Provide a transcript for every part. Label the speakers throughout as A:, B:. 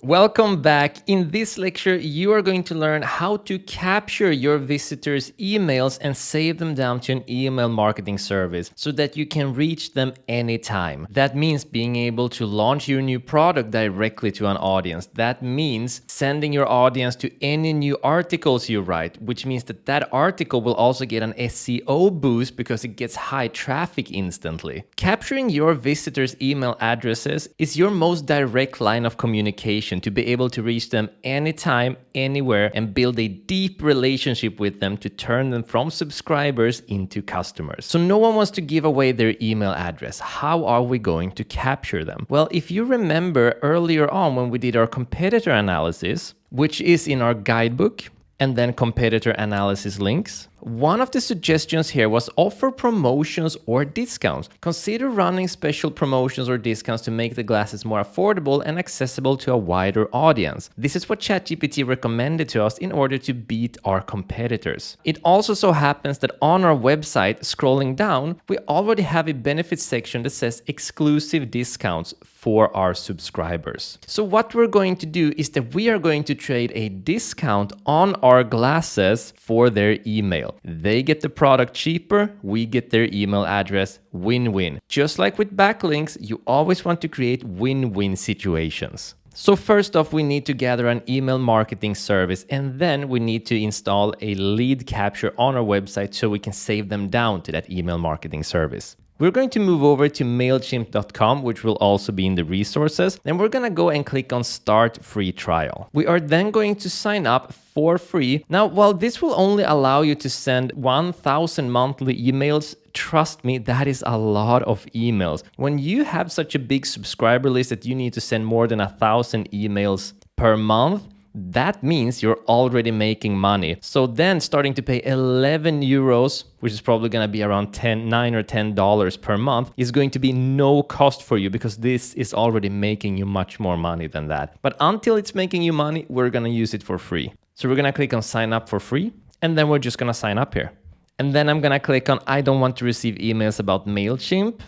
A: Welcome back. In this lecture, you are going to learn how to capture your visitors' emails and save them down to an email marketing service so that you can reach them anytime. That means being able to launch your new product directly to an audience. That means sending your audience to any new articles you write, which means that that article will also get an SEO boost because it gets high traffic instantly. Capturing your visitors' email addresses is your most direct line of communication to be able to reach them anytime, anywhere, and build a deep relationship with them to turn them from subscribers into customers. So no one wants to give away their email address. How are we going to capture them? Well, if you remember earlier on when we did our competitor analysis, which is in our guidebook, and then competitor analysis links. One of the suggestions here was offer promotions or discounts. Consider running special promotions or discounts to make the glasses more affordable and accessible to a wider audience. This is what ChatGPT recommended to us in order to beat our competitors. It also so happens that on our website, scrolling down, we already have a benefits section that says exclusive discounts for our subscribers. So what we're going to do is that we are going to trade a discount on our glasses for their email. They get the product cheaper, we get their email address, win-win. Just like with backlinks, you always want to create win-win situations. So first off, we need to gather an email marketing service, and then we need to install a lead capture on our website so we can save them down to that email marketing service. We're going to move over to MailChimp.com, which will also be in the resources. Then we're going to go and click on Start Free Trial. We are then going to sign up for free. Now, while this will only allow you to send 1,000 monthly emails, trust me, that is a lot of emails. When you have such a big subscriber list that you need to send more than 1,000 emails per month, that means you're already making money. So then starting to pay 11 euros, which is probably going to be around $9 or $10 per month, is going to be no cost for you because this is already making you much more money than that. But until it's making you money, we're going to use it for free. So we're going to click on sign up for free, and then we're just going to sign up here. And then I'm going to click on I don't want to receive emails about MailChimp,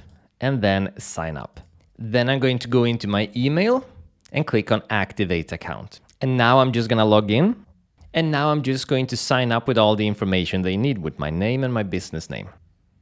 A: and then sign up. Then I'm going to go into my email and click on activate account. And now I'm just going to log in. And now I'm just going to sign up with all the information they need with my name and my business name.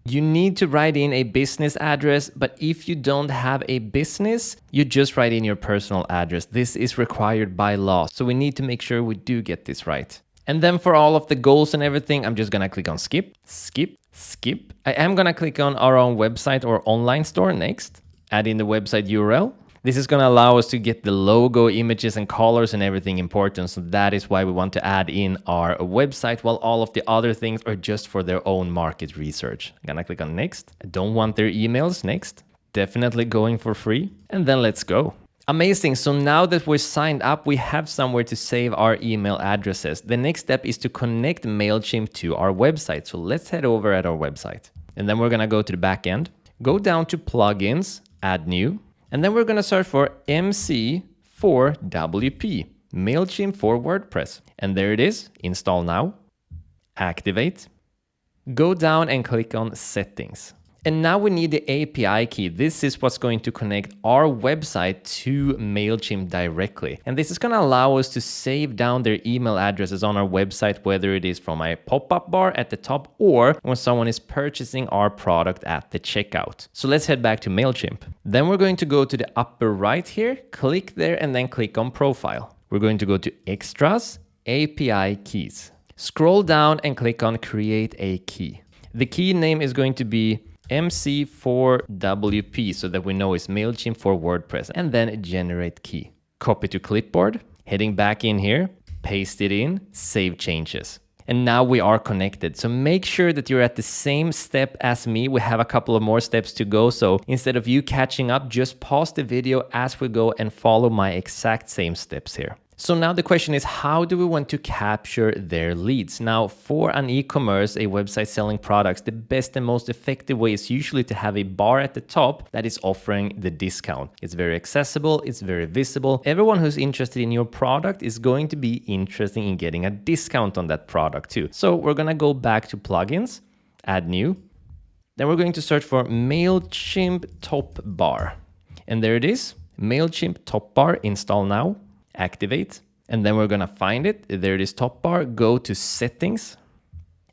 A: You need to write in a business address, but if you don't have a business, you just write in your personal address. This is required by law. So we need to make sure we do get this right. And then for all of the goals and everything, I'm just going to click on skip, skip, skip. I am going to click on our own website or online store next. Add in the website URL. This is going to allow us to get the logo, images, and colors and everything important. So that is why we want to add in our website, while all of the other things are just for their own market research. I'm going to click on next. I don't want their emails. Next. Definitely going for free. And then let's go. Amazing. So now that we're signed up, we have somewhere to save our email addresses. The next step is to connect MailChimp to our website. So let's head over at our website. And then we're going to go to the back end, go down to plugins, add new. And then we're going to search for MC for WP, MailChimp for WordPress. And there it is. Install now. Activate. Go down and click on settings. And now we need the API key. This is what's going to connect our website to MailChimp directly. And this is going to allow us to save down their email addresses on our website, whether it is from a pop-up bar at the top or when someone is purchasing our product at the checkout. So let's head back to MailChimp. Then we're going to go to the upper right here, click there, and then click on Profile. We're going to go to Extras, API Keys. Scroll down and click on Create a Key. The key name is going to be MC4WP, so that we know it's MailChimp for WordPress, and then generate key. Copy to clipboard, heading back in here, paste it in, save changes. And now we are connected. So make sure that you're at the same step as me. We have a couple of more steps to go. So instead of you catching up, just pause the video as we go and follow my exact same steps here. So now the question is, how do we want to capture their leads? Now, for an e-commerce, a website selling products, the best and most effective way is usually to have a bar at the top that is offering the discount. It's very accessible, it's very visible. Everyone who's interested in your product is going to be interested in getting a discount on that product too. So we're gonna go back to plugins, add new. Then we're going to search for MailChimp top bar. And there it is, MailChimp top bar, install now. activate, and then we're gonna find it. There it is, top bar, go to settings.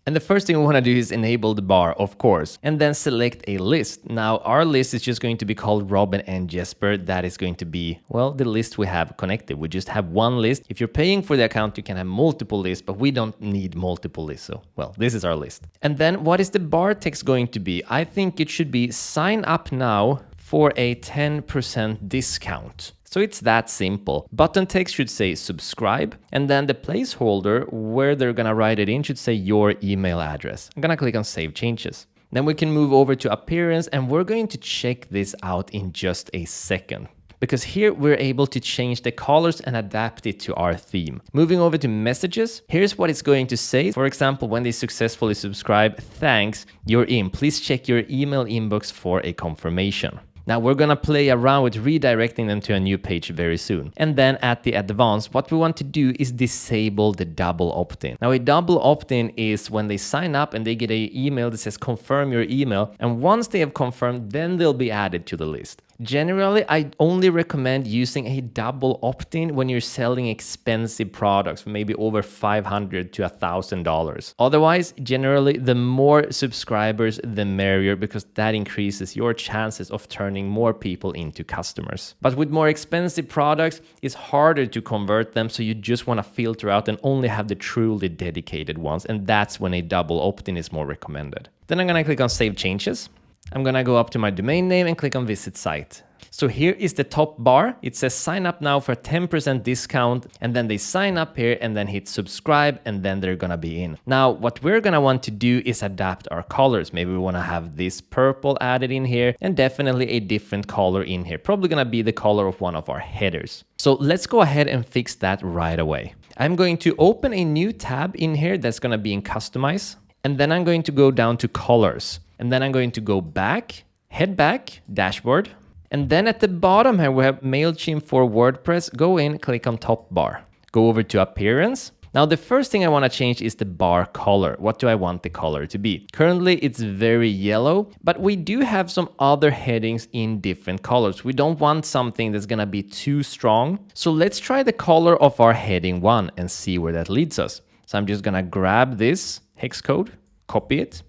A: And the first thing we want to do is enable the bar, of course, and then select a list. Now, our list is just going to be called Robin and Jesper. That is going to be, well, the list we have connected. We just have one list. If you're paying for the account, you can have multiple lists, but we don't need multiple lists. So, well, this is our list. And then what is the bar text going to be? I think it should be sign up now for a 10% discount. So it's that simple. Button text should say subscribe, and then the placeholder where they're gonna write it in should say your email address. I'm gonna click on Save Changes. Then we can move over to appearance, and we're going to check this out in just a second, because here we're able to change the colors and adapt it to our theme. Moving over to messages, here's what it's going to say. For example, when they successfully subscribe, thanks, you're in. Please check your email inbox for a confirmation. Now we're gonna play around with redirecting them to a new page very soon. And then at the advanced, what we want to do is disable the double opt-in. Now a double opt-in is when they sign up and they get an email that says confirm your email. And once they have confirmed, then they'll be added to the list. Generally, I only recommend using a double opt-in when you're selling expensive products, maybe over $500 to $1,000. Otherwise, generally, the more subscribers, the merrier, because that increases your chances of turning more people into customers. But with more expensive products, it's harder to convert them, so you just want to filter out and only have the truly dedicated ones, and that's when a double opt-in is more recommended. Then I'm going to click on Save Changes. I'm gonna go up to my domain name and click on Visit Site. So here is the top bar. It says sign up now for a 10% discount, and then they sign up here and then hit subscribe, and then they're gonna be in. Now, what we're gonna want to do is adapt our colors. Maybe we wanna have this purple added in here and definitely a different color in here. Probably gonna be the color of one of our headers. So let's go ahead and fix that right away. I'm going to open a new tab in here that's gonna be in Customize, and then I'm going to go down to Colors. And then I'm going to go back, head back, dashboard. And then at the bottom here, we have MailChimp for WordPress. Go in, click on top bar. Go over to appearance. Now, the first thing I want to change is the bar color. What do I want the color to be? Currently, it's very yellow, but we do have some other headings in different colors. We don't want something that's going to be too strong. So let's try the color of our heading 1 and see where that leads us. So I'm just going to grab this hex code, copy it.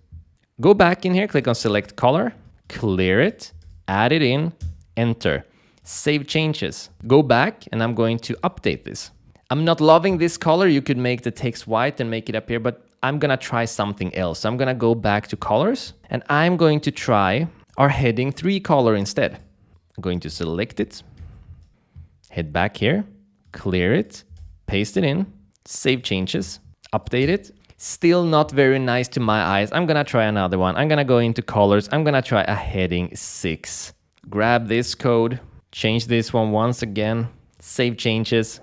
A: Go back in here, click on select color, clear it, add it in, enter, save changes. Go back and I'm going to update this. I'm not loving this color. You could make the text white and make it appear, but I'm gonna try something else. I'm gonna go back to colors and I'm going to try our heading 3 color instead. I'm going to select it, head back here, clear it, paste it in, save changes, update it. Still not very nice to my eyes. I'm gonna try another one. I'm gonna go into colors. I'm gonna try a heading 6. Grab this code, change this one once again, save changes,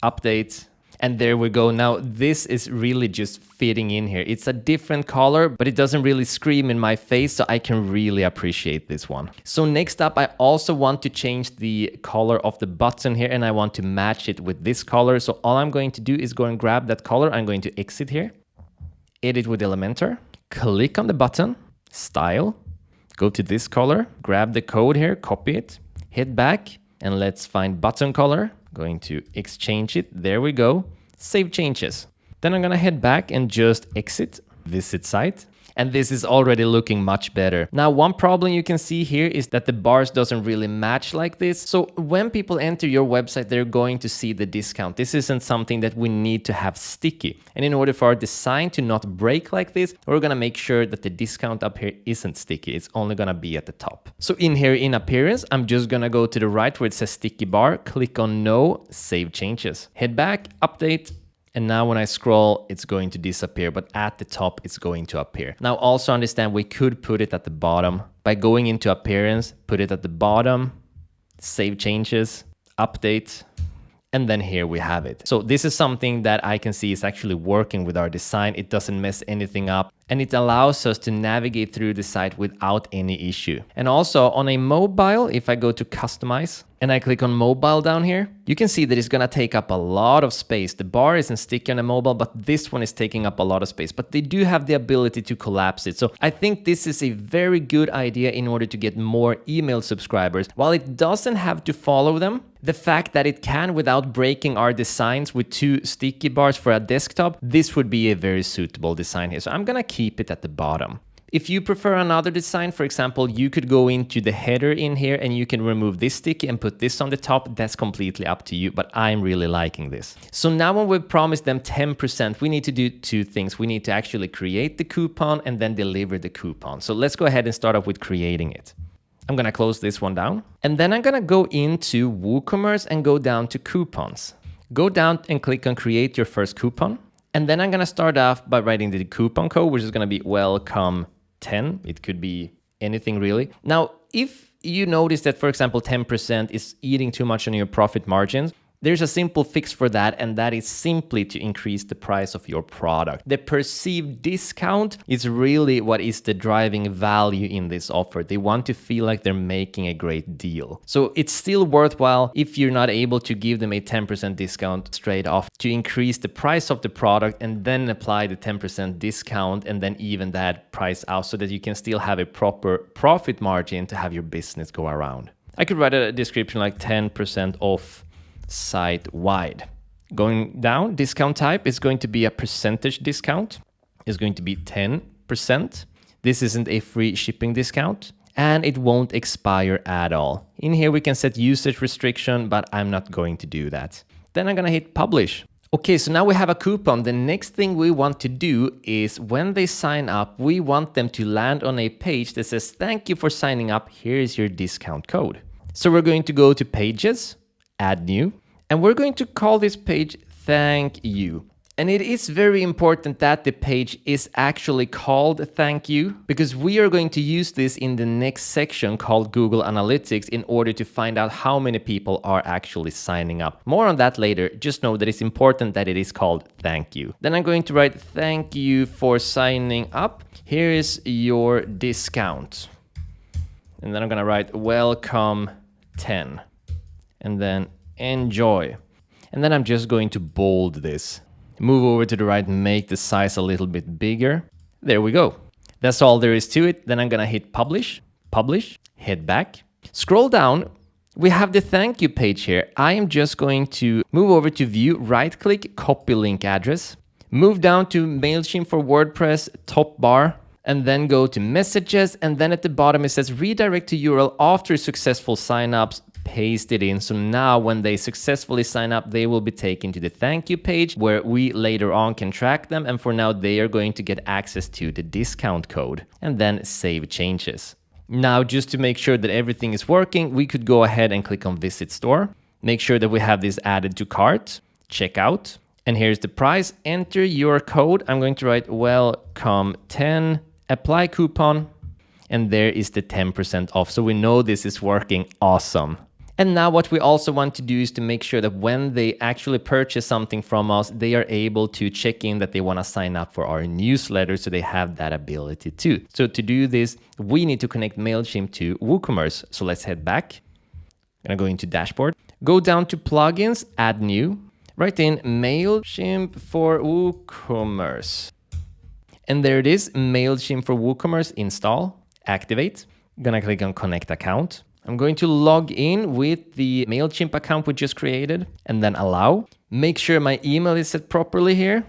A: update, and there we go. Now this is really just fitting in here. It's a different color, but it doesn't really scream in my face, so I can really appreciate this one. So next up, I also want to change the color of the button here, and I want to match it with this color. So all I'm going to do is go and grab that color. I'm going to exit here, edit with Elementor, click on the button, style, go to this color, grab the code here, copy it, head back, and let's find button color. Going to exchange it. There we go. Save changes. Then I'm going to head back and just exit, visit site. And this is already looking much better. Now, one problem you can see here is that the bars doesn't really match like this. So when people enter your website, they're going to see the discount. This isn't something that we need to have sticky. And in order for our design to not break like this, we're going to make sure that the discount up here isn't sticky. It's only going to be at the top. So in here in appearance, I'm just going to go to the right where it says sticky bar, click on no, save changes, head back, update. And now when I scroll, it's going to disappear, but at the top, it's going to appear. Now also understand we could put it at the bottom. By going into appearance, put it at the bottom, save changes, update, and then here we have it. So this is something that I can see is actually working with our design. It doesn't mess anything up, and it allows us to navigate through the site without any issue. And also on a mobile, if I go to customize and I click on mobile down here, you can see that it's gonna take up a lot of space. The bar isn't sticky on a mobile, but this one is taking up a lot of space, but they do have the ability to collapse it. So I think this is a very good idea in order to get more email subscribers. While it doesn't have to follow them, The fact that it can without breaking our designs with 2 sticky bars for a desktop, this would be a very suitable design here. So I'm gonna keep it at the bottom. If you prefer another design, for example, you could go into the header in here and you can remove this sticky and put this on the top. That's completely up to you, but I'm really liking this. So now when we've promised them 10%, we need to do 2 things. We need to actually create the coupon and then deliver the coupon. So let's go ahead and start off with creating it. I'm gonna close this one down. And then I'm gonna go into WooCommerce and go down to coupons. Go down and click on create your first coupon. And then I'm gonna start off by writing the coupon code, which is gonna be welcome 10. It could be anything really. Now, if you notice that, for example, 10% is eating too much on your profit margins, there's a simple fix for that, and that is simply to increase the price of your product. The perceived discount is really what is the driving value in this offer. They want to feel like they're making a great deal. So it's still worthwhile if you're not able to give them a 10% discount straight off to increase the price of the product and then apply the 10% discount and then even that price out so that you can still have a proper profit margin to have your business go around. I could write a description like 10% off site-wide. Going down, discount type is going to be a percentage discount. It's going to be 10%. This isn't a free shipping discount and it won't expire at all. In here we can set usage restriction, but I'm not going to do that. Then I'm gonna hit publish. Okay, so now we have a coupon. The next thing we want to do is when they sign up, we want them to land on a page that says, thank you for signing up. Here is your discount code. So we're going to go to pages, add new, and we're going to call this page thank you. And it is very important that the page is actually called thank you, because we are going to use this in the next section called Google Analytics in order to find out how many people are actually signing up. More on that later. Just know that it's important that it is called thank you. Then I'm going to write thank you for signing up. Here is your discount. And then I'm going to write welcome 10. And then enjoy. And then I'm just going to bold this. Move over to the right and make the size a little bit bigger. There we go. That's all there is to it. Then I'm gonna hit publish, head back. Scroll down. We have the thank you page here. I am just going to move over to view, right click, copy link address. Move down to MailChimp for WordPress, top bar. And then go to messages. And then at the bottom it says redirect to URL after successful signups. Paste it in. So now when they successfully sign up, they will be taken to the thank you page where we later on can track them. And for now, they are going to get access to the discount code and then save changes. Now, just to make sure that everything is working, we could go ahead and click on visit store. Make sure that we have this added to cart, checkout. And here's the price. Enter your code. I'm going to write welcome 10, apply coupon. And there is the 10% off. So we know this is working awesome. And now what we also want to do is to make sure that when they actually purchase something from us, they are able to check in that they want to sign up for our newsletter, so they have that ability too. So to do this, we need to connect MailChimp to WooCommerce. So let's head back. I'm going to go into dashboard, go down to plugins, add new, write in MailChimp for WooCommerce. And there it is, MailChimp for WooCommerce, install, activate. I'm gonna click on connect account. I'm going to log in with the MailChimp account we just created and then allow. Make sure my email is set properly here.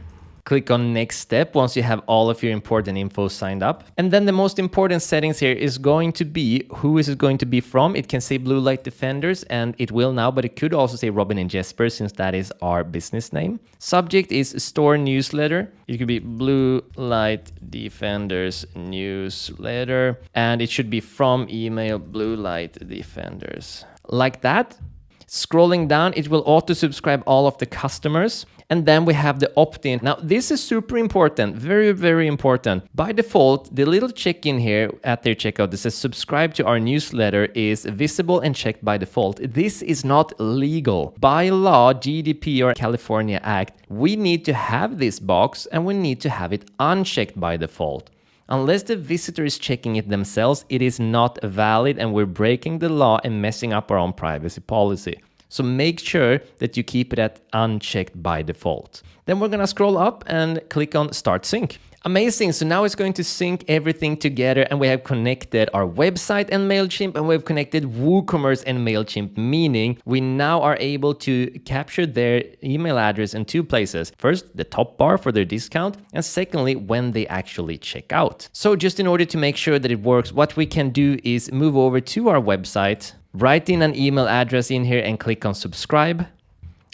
A: Click on next step once you have all of your important info signed up. And then the most important settings here is going to be, who is it going to be from? It can say Blue Light Defenders, and it will now, but it could also say Robin and Jesper, since that is our business name. Subject is store newsletter. It could be Blue Light Defenders newsletter, and it should be from email Blue Light Defenders. Like that. Scrolling down, it will auto-subscribe all of the customers. And then we have the opt-in. Now, this is super important, very, very important. By default, the little check-in here at their checkout that says subscribe to our newsletter is visible and checked by default. This is not legal. By law, GDPR, California Act, we need to have this box and we need to have it unchecked by default. Unless the visitor is checking it themselves, it is not valid and we're breaking the law and messing up our own privacy policy. So make sure that you keep it at unchecked by default. Then we're gonna scroll up and click on Start Sync. Amazing. So now it's going to sync everything together, and we have connected our website and MailChimp, and we've connected WooCommerce and MailChimp, meaning we now are able to capture their email address in two places. First, the top bar for their discount, and secondly, when they actually check out. So just in order to make sure that it works, what we can do is move over to our website, write in an email address in here and click on subscribe.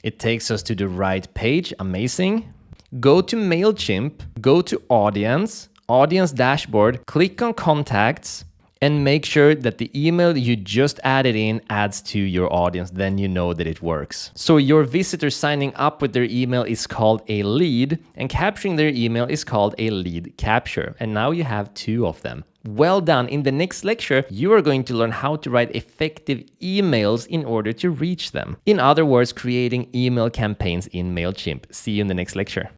A: It takes us to the right page. Amazing. Go to MailChimp, go to Audience, Audience Dashboard, click on Contacts, and make sure that the email you just added in adds to your audience. Then you know that it works. So your visitor signing up with their email is called a lead, and capturing their email is called a lead capture. And now you have two of them. Well done. In the next lecture, you are going to learn how to write effective emails in order to reach them. In other words, creating email campaigns in MailChimp. See you in the next lecture.